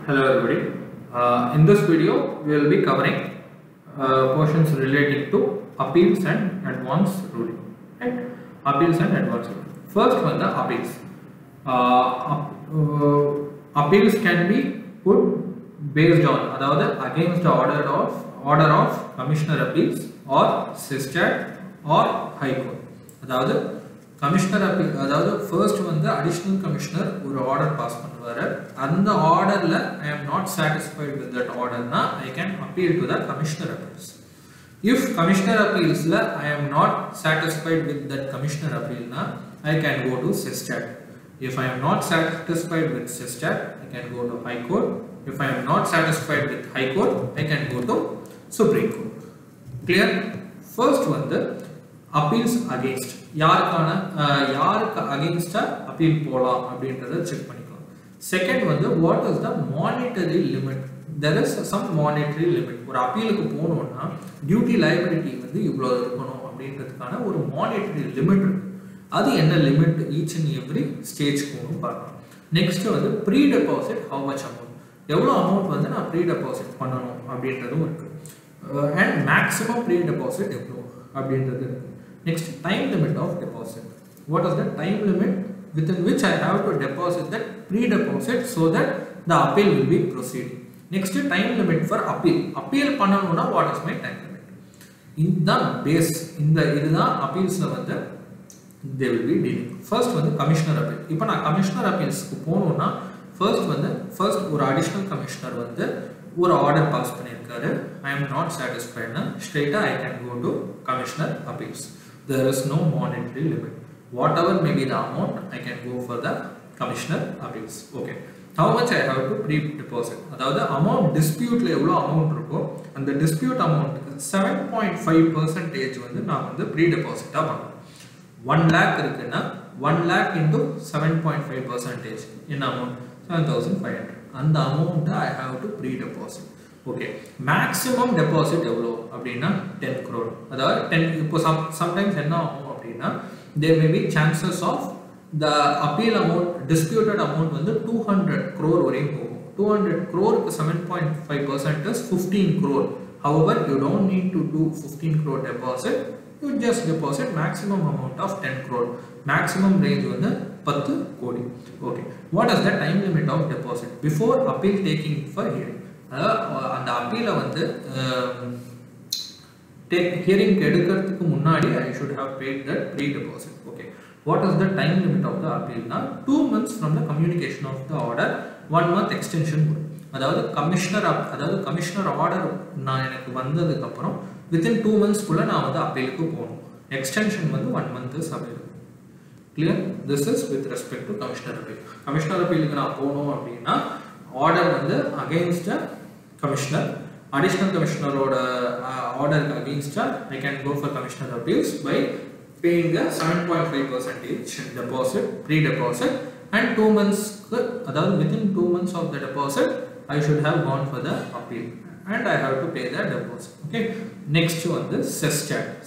Hello everybody. In this video, we will be covering portions relating to appeals and advance ruling. Right? Appeals and advance ruling. First one, the appeals. Appeals can be put based on against the order of Commissioner Appeals or SysTat or High Court. Commissioner appeal, first one the additional commissioner ஒரு order pass பண்ணுவாரு. அந்த orderல I am not satisfied with that order na I can appeal to the commissioner appeals. If commissioner appeals la I am not satisfied with that commissioner appeal na I can go to SysTat. If I am not satisfied with SysTat I can go to High Court. If I am not satisfied with High Court I can go to Supreme Court. Clear? First one the appeals against யாருக்கு against appeal போலாம் அப்படின்றத check பண்ணிக்கலாம். Second வந்து what is the monetary limit? There is some monetary limit. ஒரு அப்பீலுக்கு போனோம்னா duty liability வந்து இவ்வளவு இருக்கணும் அப்படின்றதுக்கான ஒரு monetary limit இருக்கு. அது என்ன லிமிட் ஈச் அண்ட் எவ்ரி ஸ்டேஜ்க்கு பார்க்கலாம். நெக்ஸ்ட் வந்து pre deposit how much amount, எவ்வளவு அமௌண்ட் வந்து நான் ப்ரீ டெபாசிட் பண்ணணும் அப்படின்றதும் இருக்கு. அண்ட் மேக்ஸிமம் ப்ரீ டெபாசிட் எவ்வளவு அப்படின்றது இருக்கு. Next, time limit of deposit. What is the time limit within which I have to deposit that pre-deposit so that the appeal will be proceeding. Next, time limit for appeal. Appeal பண்ணனும்னா what is my time limit? In the base, இதுதான் appealsல வந்து they will be dealing. First வந்து commissioner appeal. இப்போ நான் commissioner appealsக்கு போணும்னா first ஒரு additional commissioner வந்து ஒரு ஆர்டர் பாஸ் பண்ணிருக்காரு. I am not satisfied na straight I can go to commissioner appeals. There is no monetary limit. Whatever may be the amount, I can go for the commissioner appeals. Okay. How much I have to pre-deposit? That amount dispute la evlo amount irukko and the dispute amount 7.5% வந்து நான் வந்து pre-deposit பண்ணனும். 1 lakh இருக்குன்னா 1 lakh into 7.5% என்ன amount? 7500. அந்த amount I have to pre-deposit. Okay, maximum deposit எவ்வளோ அப்படின்னா 10 crore. அதாவது 10 இப்போ sometimes என்ன ஆகும் அப்படின்னா there may be chances of the appeal amount disputed amount வந்து 200 crore வரையும் போகும். 200 crore 7.5% is 15 crore. However, you don't need to do 15 crore deposit. You just deposit maximum amount of 10 crore. Maximum range வந்து 10 கோடி. Okay, what is the time limit of deposit before appeal taking for hearing? அந்த அப்பீல வந்து hearing எடுக்கிறதுக்கு முன்னாடி I should have paid that pre-deposit. Okay, what is the time limit of the appeal na 2 months from the communication of the order, 1 month extension. அதாவது commissioner order நான் எனக்கு வந்ததுக்கு அப்புறம் within 2 months குள்ள நான் வந்து அப்பீலுக்கு போகணும். எக்ஸ்டென்ஷன் வந்து 1 month is available. Clear? This is with respect to commissioner appeal. Commissioner appeலுக்கு நான் போகணும் அப்படின்னா ஆர்டர் வந்து against commissioner, additional commissioner order against I can go for commissioner appeals by paying a 7.5% deposit, pre-deposit, and 2 months within 2 months of the deposit I should have gone for the appeal and I have to pay the deposit. Okay, next one the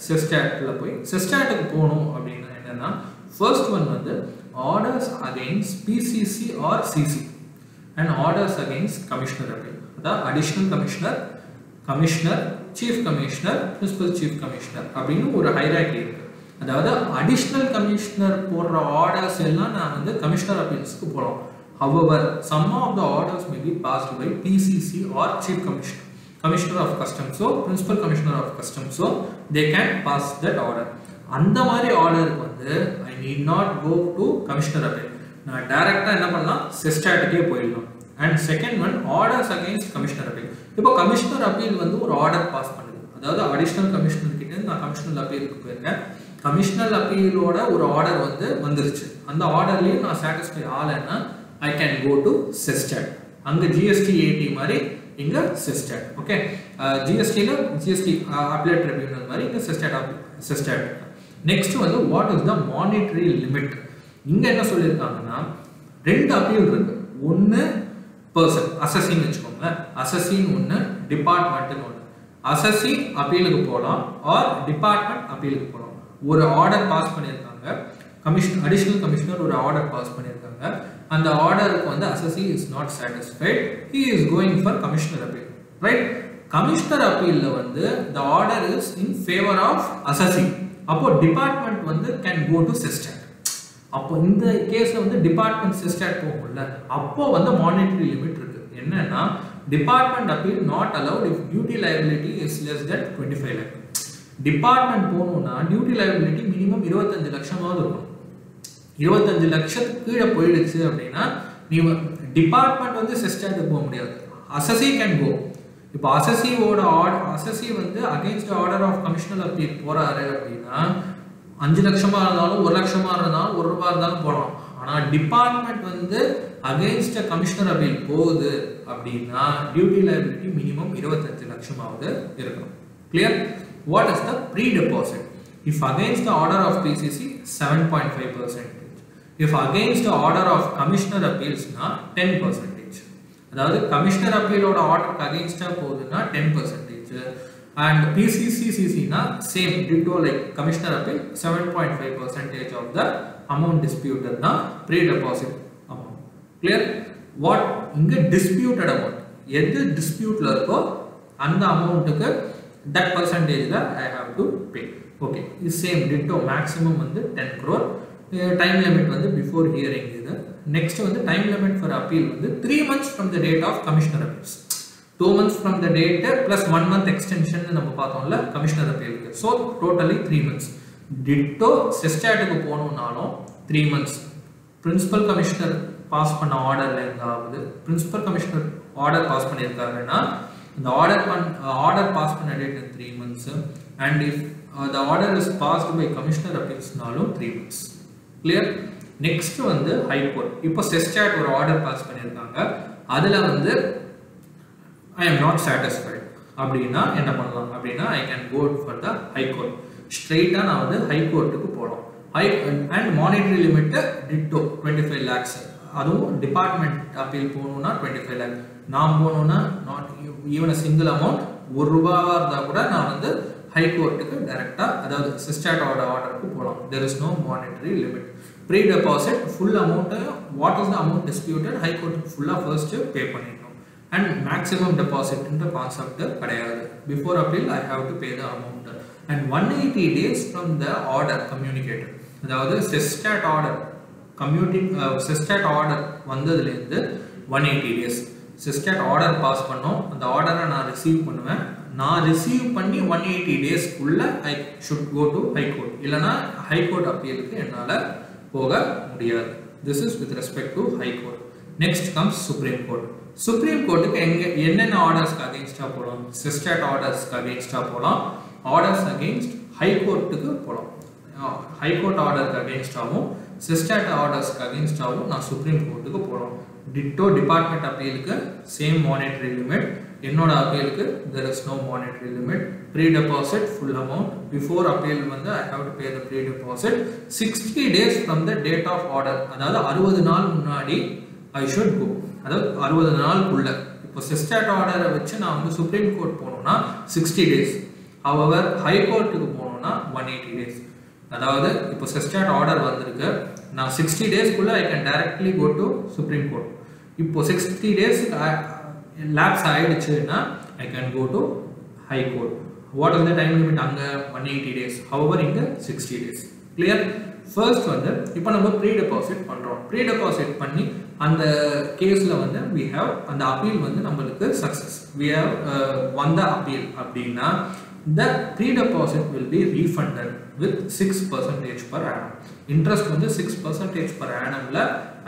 SysTat la poi SysTat ku ponom appadina enna first one வந்து orders against PCC or CC and orders against commissioner appeal. The additional commissioner, chief commissioner, principal chief commissioner அப்படினு ஒரு hierarchy இருக்கு. அதாவது additional commissioner போடுற orders எல்லாம் நான் வந்து commissioner appealsக்கு போலாம். However, some of the orders may be passed by PCC or chief commissioner of customs, so principal commissioner of customs, so they can pass that order. அந்த மாதிரி ஆர்டருக்கு வந்து I need not go to commissioner appeal. நான் டைரக்ட்டா என்ன பண்ணலாம், SysTatக்கே போயிடலாம். And second one, orders against commissioner appeal. இப்போ commissioner appeal வந்து ஒரு ஆர்டர் பாஸ் பண்ணுது. அதாவது additional commissioner கிட்ட இருந்து நான் commissioner appealக்கு போயிருக்கேன். commissioner appealோட ஒரு ஆர்டர் வந்து வந்துருச்சு. அந்த ஆர்டர்லயே நான் satisfy ஆகலைன்னா I can go to SysTat. அங்க GST AT மாதிரி இங்க SysTat. ஓகே, GSTல GST appellate tribunal மாதிரி இங்க SysTat. நெக்ஸ்ட் வந்து what is the monetary limit? இங்க என்ன சொல்லிருக்காங்கன்னா ரெண்டு அப்பீல் இருக்கு. ஒன்னு பர்சன் அசஸின்னு வச்சுக்கோங்க, அசஸின் ஒன்று, டிபார்ட்மெண்ட்னு ஒன்று. அசஸி அப்பீலுக்கு போகலாம் ஆர் டிபார்ட்மெண்ட் அப்பீலுக்கு போகலாம். ஒரு ஆர்டர் பாஸ் பண்ணியிருக்காங்க, அடிஷனல் கமிஷனர் ஒரு ஆர்டர் பாஸ் பண்ணியிருக்காங்க. and the order வந்து assessee is not satisfied, he is going for commissioner appeal, right? Commissioner appeal ல வந்து the order is in favor of assessee. அப்போ department வந்து can go to sestat. அப்போ இந்த கேஸ்ல வந்து டிபார்ட்மெண்ட் செஸ்டாட் போகும்ல, அப்போ வந்து மானிட்டரி லிமிட் இருக்கு. என்னன்னா department appeal not allowed if duty liability is less than 25 lakh. Department போகணும்னா டியூட்டி லைபிலிட்டி மினிமம் 25 லட்சமாவது இருக்கும். 25 லட்சத்துக்கு கீழே போயிடுச்சு அப்படின்னா நீ டிபார்ட்மெண்ட் வந்து செஸ்டாட்டுக்கு போக முடியாது, அசசி கேன் கோ. இப்போ அசசியோட அசசி வந்து against order of commissioner appeal போறாரு அப்படின்னா 5 லட்சமா இருந்தாலும் 1 லட்சமா இருந்தாலும் 1 ரூபாய் இருந்தாலும் போடலாம். ஆனால் டிபார்ட்மெண்ட் வந்து அகைன்ஸ்ட் கமிஷனர் அப்பீல் போகுது அப்படின்னா டியூட்டி லைபிலிட்டி மினிமம் 25 லட்சமாவது இருக்கணும். Clear? What is the pre deposit? If against the order of PCC 7.5%, if against the order of commissioner அப்பீல்ஸ்னா 10%. அதாவது கமிஷனர் அப்பீலோட ஆர்டருக்கு அகைன்ஸ்டா போகுதுன்னா 10%, and PCCCC na same ditto like commissioner appeal 7.5% of the amount disputed na pre-deposit amount. Clear? What inga disputed amount edhu dispute la irukko and amount ku that percentage la I have to pay. Okay, is same ditto maximum வந்து 10 crore. Time limit வந்து before hearing இது. Next வந்து time limit for appeal வந்து 3 months from the date of commissioner appeals. 2 months from the date plus 1 month extension நம்ம பார்த்தோம்ல commissioner appeal க்கு. So totally 3 months. Ditto செஸ்டாட்டுக்கு போகணும்னாலும் 3 months. Principal commissioner பாஸ் பண்ண ஆர்டர்ல இருந்தாவது principal commissioner ஆர்டர் பாஸ் பண்ணியிருக்காருன்னா இந்த ஆர்டர் பாஸ் பண்ண date 3 months, and if the order is passed by commissioner appealsனாலும் 3 months. Clear? Next வந்து high court. இப்போ செஸ்டாட் ஒரு ஆர்டர் பாஸ் பண்ணியிருக்காங்க, அதுல வந்து I am not satisfied அப்படின்னா என்ன பண்ணலாம் அப்படின்னா I can go for the high court. ஸ்ட்ரெயிட்டா நான் வந்து high courtக்கு போகலாம். and monetary limit ditto 25 lakhs. அதுவும் டிபார்ட்மெண்ட் அப்பீல் போகணும்னா 25 lakh. நான் போகணும்னா not even a single amount 1 ரூபாவா இருந்தா கூட நான் வந்து high courtக்கு டைரக்டா அதாவது செஸ்டாட் ஆர்டருக்கு போகலாம். there is no monetary limit. pre deposit full amount, what is the amount disputed, high court full first pay பண்ணிடணும். And maximum deposit in the concept kadayadu. Before appeal I have to pay the amount, and 180 days from the order communicated. அதாவது செஸ்டாட் order செஸ்டாட் order வந்ததுல இருந்து 180 days செஸ்டாட் order pass பண்ணோம், அந்த ஆர்டரை நான் receive பண்ணுவேன். நான் ரிசீவ் பண்ணி 180 days குள்ள I should go to high court. இல்லனா high court அப்பீலுக்கு என்னால போக முடியாது. This is with respect to high court. Next comes supreme court. Supreme கோர்ட்டுக்கு என்னென்ன ஆர்டர்ஸ்க்கு அகைன்ஸ்டா போகலாம்? செஸ்டாட் ஆர்டர்ஸ்க்கு அகைன்ஸ்டா போகலாம், ஆர்டர்ஸ் அகைன்ஸ்ட் ஹை கோர்ட்டுக்கு போகலாம். ஹை கோர்ட் ஆர்டருக்கு அகைன்ஸ்டாகவும் செஸ்டாட் ஆர்டர்ஸ்க்கு அகைன்ஸ்டாகவும் நான் சுப்ரீம் கோர்ட்டுக்கு போகலாம். டிட்டோ டிபார்ட்மெண்ட் அப்பீலுக்கு சேம் மானிட்டரி லிமிட், என்னோட அப்பீலுக்கு there is no monetary limit. Pre deposit full amount. Before appeal வந்து I have to pay the pre deposit 60 days from the date of order. அதாவது 60 நாள் முன்னாடி I should go. அதாவது 60 நாளுக்குள்ள. இப்போ செஸ்டாட் ஆர்டரை வச்சு நான் வந்து சுப்ரீம் கோர்ட் போகணும்னா 60 days. however ஹை கோர்ட்டுக்கு போகணும்னா 180 days. அதாவது இப்போ செஸ்டாட் ஆர்டர் வந்திருக்கு, நான் 60 daysக்குள்ள I can directly go to supreme court. இப்போ 60 days லாப்ஸ் ஆயிடுச்சுன்னா I can go to high court. what is the time limit அங்க 180 days, however இங்க 60 days. clear? first வந்து இப்போ நம்ம ப்ரீ டெபாசிட் பண்றோம். ப்ரீ டெபாசிட் பண்ணி அந்த கேஸ்ல வந்து we have அந்த அப்பீல் வந்து நமக்கு success, we have won the appeal அப்படின்னா the pre-deposit will be refunded with 6% per annum. interest வந்து 6% per annumல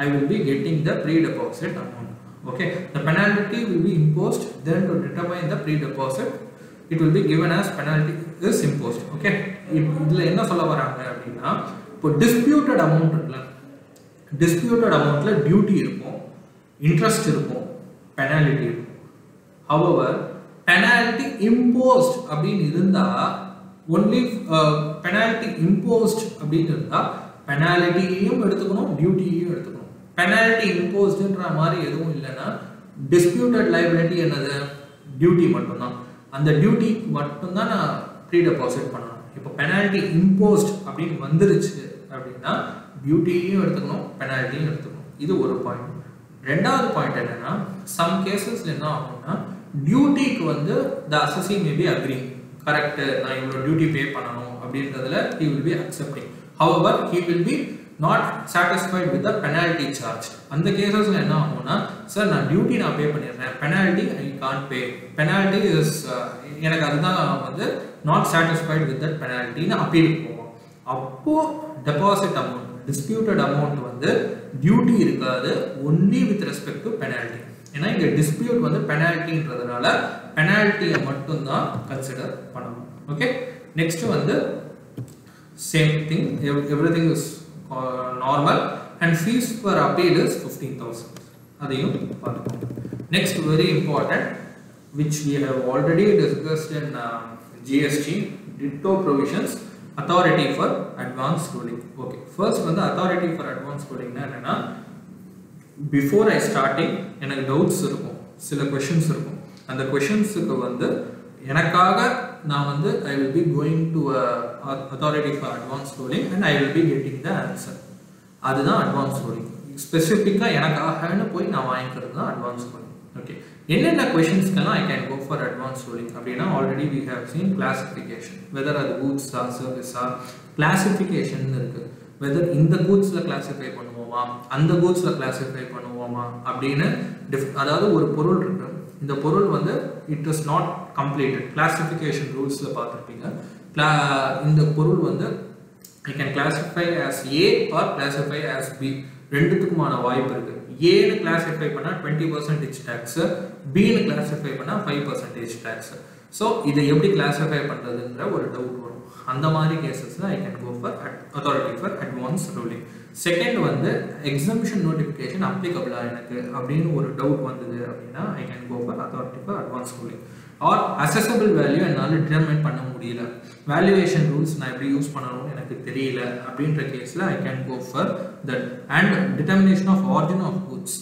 I will be getting the pre-deposit amount. okay, the penalty will be imposed, then to determine the pre-deposit it will be given as penalty is imposed. okay, இதுல என்ன சொல்ல வராங்க அப்படின்னா இப்போ disputed amount இருக்குல்ல, disputed amountல duty இருக்கும், interest இருக்கும், penalty இருக்கும். however penalty imposed அப்படின்னு இருந்தா only penalty imposed அப்படின்னு இருந்தா penaltyயும் எடுத்துக்கணும், dutyயும் எடுத்துக்கணும். penalty imposedன்ற மாதிரி எதுவும் இல்லைன்னா disputed liability என்னது, duty மட்டும்தான். அந்த duty மட்டும்தான் நான் ப்ரீ டெபாசிட் பண்ணணும். இப்போ penalty imposed அப்படின்னு வந்துருச்சு அப்படின்னா டியூட்டியும் எடுத்துக்கணும், பெனால்ட்டியும் எடுத்துக்கணும். இது ஒரு பாயிண்ட். ரெண்டாவது பாயிண்ட் என்னன்னா சம் கேசஸ்ல என்ன ஆகும்னா டியூட்டிக்கு வந்து the assessee may be agree correct நான் இவ்வளவு டியூட்டி பே பண்ணணும் அப்படின்றதுல he will be accepting. However he will be not satisfied with the penalty charge. அந்த கேசஸ்ல என்ன ஆகும்னா சார் நான் டியூட்டி நான் பே பண்ணிடுறேன், penalty I can't pay, penalty is எனக்கு அதுதான் வந்து not satisfied with that penalty ன்னு அப்பீல் போவோம். அப்போ டெபாசிட் அமௌண்ட் disputed amount வந்து டியூட்டி இருக்காது, only with respect to penalty. ஏன்னா இங்க dispute வந்து penaltyன்றதுனால penalty-ய மட்டும் தான் கன்சிடர் பண்ணணும். ஓகே, நெக்ஸ்ட் வந்து same thing, everything is normal and fees for appeal is 15,000. அதையும் பார்ப்போம். Next very important which we have already discussed in GST, ditto provisions, authority for advance ruling. Okay, first வந்து authority for advance ruling னா என்னன்னா before I starting எனக்கு doubts இருக்கும், சில questions இருக்கும். அந்த questionsக்கு வந்து எனக்காக நான் வந்து I will be going to authority for advance ruling and I will be getting the answer. அதுதான் advance ruling. ஸ்பெசிஃபிக்கா எனக்காகன்னு போய் நான் வாங்கிக்கிறது தான் advance ruling. Okay, என்னென்ன questions-க்கெல்லாம் I can go for advance ruling அப்படின்னா already we have seen classification, whether அது goods or service or classification இருக்கு, whether இந்த goodsல classify பண்ணுவோமா அந்த goodsல classify பண்ணுவோமா அப்படின்னு அதாவது ஒரு பொருள் இருக்கு, இந்த பொருள் வந்து it is not completed, classification rulesல பார்த்திருப்பீங்க. இந்த பொருள் வந்து I can classify as A or classify as B, ரெண்டுத்துக்குமான வாய்ப்பு இருக்கு. A னு classify பண்ணா 20% tax, B னு classify பண்ணா 5% tax. So இதை எப்படி classify பண்றதுன்ற ஒரு டவுட் வரும். அந்த மாதிரி கேசஸ்ல I can go for authority for advance ruling. Second வந்து exemption notification applicable எனக்கு அப்படின்னு ஒரு டவுட் வந்தது அப்படின்னா I can go for authority for advance ruling. or assessable value என்னால determine பண்ண முடியல, valuation rules நான் எப்படி யூஸ் பண்ணணும்னு எனக்கு தெரியல அப்படின்ற கேஸ்ல I can go for that. and determination of origin of goods,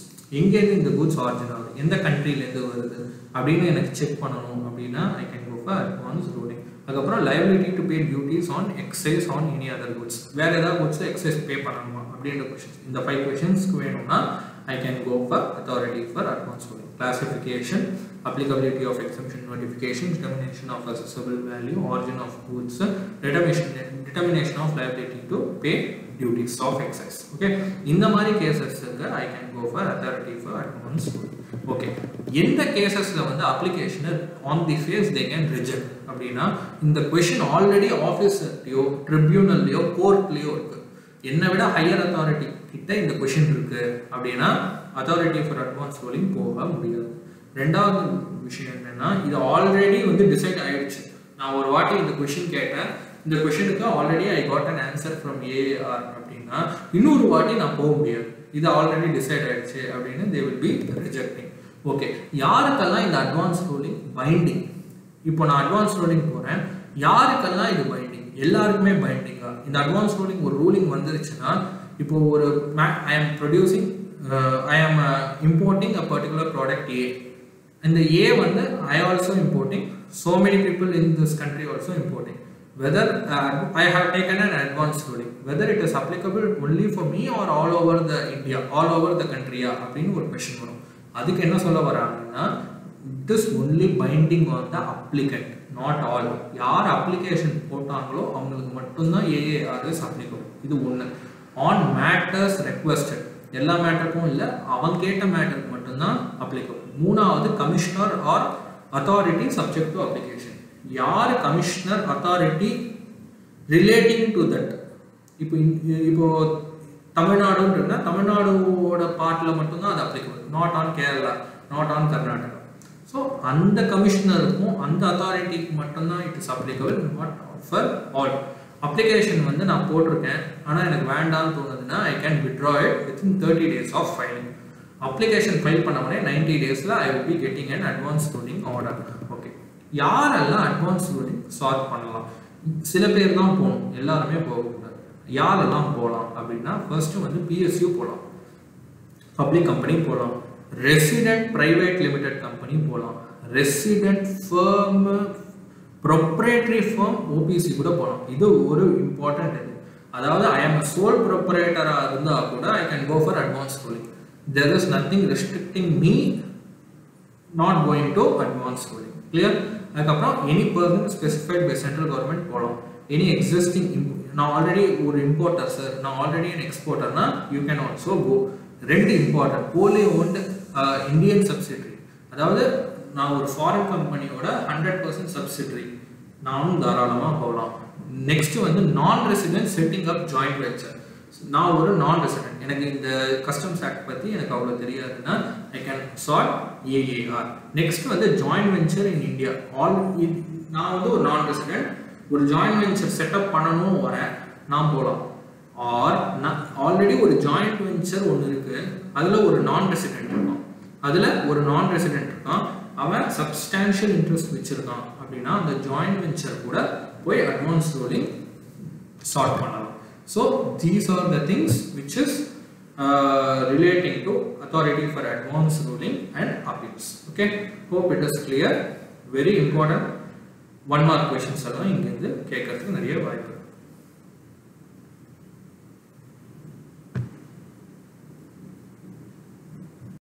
எங்க இருந்து இந்த goods origin ஆகுது, எந்த கண்ட்ரில இருந்து வருது அப்படின்னு எனக்கு செக் பண்ணணும் அப்படின்னா I can go for advance ruling. அதுக்கப்புறம் liability to pay duties on excise on any other goods, வேற ஏதாவது goods excise pay பண்ணணுமா அப்படின்ற questions. இந்த 5 questions வேணும்னா I can go for authority for advance ruling. Classification, applicability of exemption notification, determination of assessable value, origin of goods, determination of liability to pay duties of excise. Okay, இந்த மாதிரி கேசஸ்க்கு I can go for authority for advance ruling. Okay, எந்த கேசஸ்ல வந்து application on the face they can reject அப்படின்னா இந்த question already ஆபீசர்லயோ ட்ரிபியூனல்லயோ கோர்ட்லயோ இருக்கு, என்ன விட higher authority கிட்ட இந்த question இருக்கு அப்படின்னா authority for advance ruling போக முடியாது. ரெண்டாவது விஷயம் என்னன்னா இது ஆல்ரெடி வந்து டிசைட் ஆயிடுச்சு, நான் ஒரு வாட்டி இந்த question கேட்டேன், இந்த क्वेश्चनக்கு already I got an answer from AR அப்படின்னா இன்னொரு வாட்டி நான் போக முடியாது, இது ஆல்ரெடி டிசைட் ஆயிடுச்சு அப்படின்னு they will be rejecting. Okay, யாருக்கெல்லாம் இந்த அட்வான்ஸ் ரூலிங் பைண்டிங், இப்போ நான் அட்வான்ஸ் ரூலிங் போறேன், யாருக்கெல்லாம் இது பைண்டிங், எல்லாருக்குமே பைண்டிங்கா இந்த அட்வான்ஸ் ரூலிங் ஒரு ரூலிங் வந்துருச்சுன்னா இப்போ ஒரு I am producing I am importing a particular product A, and the A வந்து I also importing, so many people in this country also importing, whether I have taken an advance ruling, whether it is applicable only for me or all over the India, all over the country அப்படின்னு ஒரு question வரும். அதுக்கு என்ன சொல்ல வராங்கன்னா it is only binding on the applicant, not all. யார் application போட்டாங்களோ அவங்களுக்கு மட்டும்தான் AAR is applicable. இது ஒன்று. on matters requested, எல்லா மேட்டருக்கும் இல்லை, அவன் கேட்ட மேட்டருக்கு மட்டும்தான் applicable. மூணாவது commissioner or authority subject to application, யார் commissioner authority relating to that, இப்போ தமிழ்நாடுன்னா தமிழ்நாடுவோட பார்ட்ல மட்டும்தான் அது applicable, not on Kerala, not on Karnataka. So அந்த கமிஷனருக்கும் அந்த அத்தாரிட்டிக்கு மட்டும்தான் it is applicable, not for all. Application வந்து நான் போட்டிருக்கேன் ஆனால் எனக்கு வேண்டாம்னு தோணுதுன்னா I can withdraw it within 30 days of filing. Application file பண்ண உடனே 90 daysல I will be getting an advance ruling order. Okay, யாரெல்லாம் அட்வான்ஸ் ரூலிங் சால்வ் பண்ணலாம்? சில பேர் தான் போகணும், எல்லாருமே போகக்கூடாது. யாரெல்லாம் போகலாம் அப்படின்னா ஃபர்ஸ்ட் வந்து PSU போகலாம், பப்ளிக் கம்பெனி போகலாம், ரெசிடென்ட் பிரைவேட் லிமிடெட் கம்பெனி போகலாம், resident firm proprietary firm OPC கூட போகலாம். இது ஒரு இம்பார்ட்டன்ட் இது. அதாவது I am a sole proprietor இருந்தா கூட I can go for advanced ruling. There is nothing restricting me not going to advanced ruling. Clear? அதுக்கப்புறம் any person specified by central government போலாம். Any existing நான் already ஒரு importer sir, நான் already an exporterனா you can also go. ரெண்டு important wholly owned Indian subsidiary, அதாவது நான் ஒரு foreign கம்பெனியோட 100% சப்சிடரி, நானும் தாராளமாக போகலாம். நெக்ஸ்ட் வந்து non resident setting up joint venture. நான் ஒரு நான் ரெசிடென்ட், எனக்கு இந்த கஸ்டம்ஸ் ஆக்ட் பற்றி எனக்கு அவ்வளோ தெரியாதுன்னா I can solve AAR. Next வந்து ஜாயிண்ட் வெஞ்சர் இன் இந்தியா. நான் வந்து ஒரு நான் ரெசிடென்ட், ஒரு ஜாயிண்ட் வெஞ்சர் செட்டப் பண்ணணும் வரேன், நான் போகலாம். ஆர் நான் ஆல்ரெடி ஒரு ஜாயிண்ட் வெஞ்சர் ஒன்று இருக்குது, அதில் ஒரு நான் ரெசிடென்ட் இருக்கான், அவன் சப்ஸ்டான்ஷியல் இன்ட்ரெஸ்ட் வச்சிருக்கான் அப்படின்னா அந்த ஜாயிண்ட் வெஞ்சர் கூட போய் அட்வான்ஸ் ரூலிங் சால்வ் பண்ணலாம். So these are the things which is relating to authority for advance ruling and appeals. Okay, hope it is clear. Very important 1 mark questions எல்லாம் இங்க இருந்து கேட்கிறதுக்கு நிறைய வாய்ப்பு.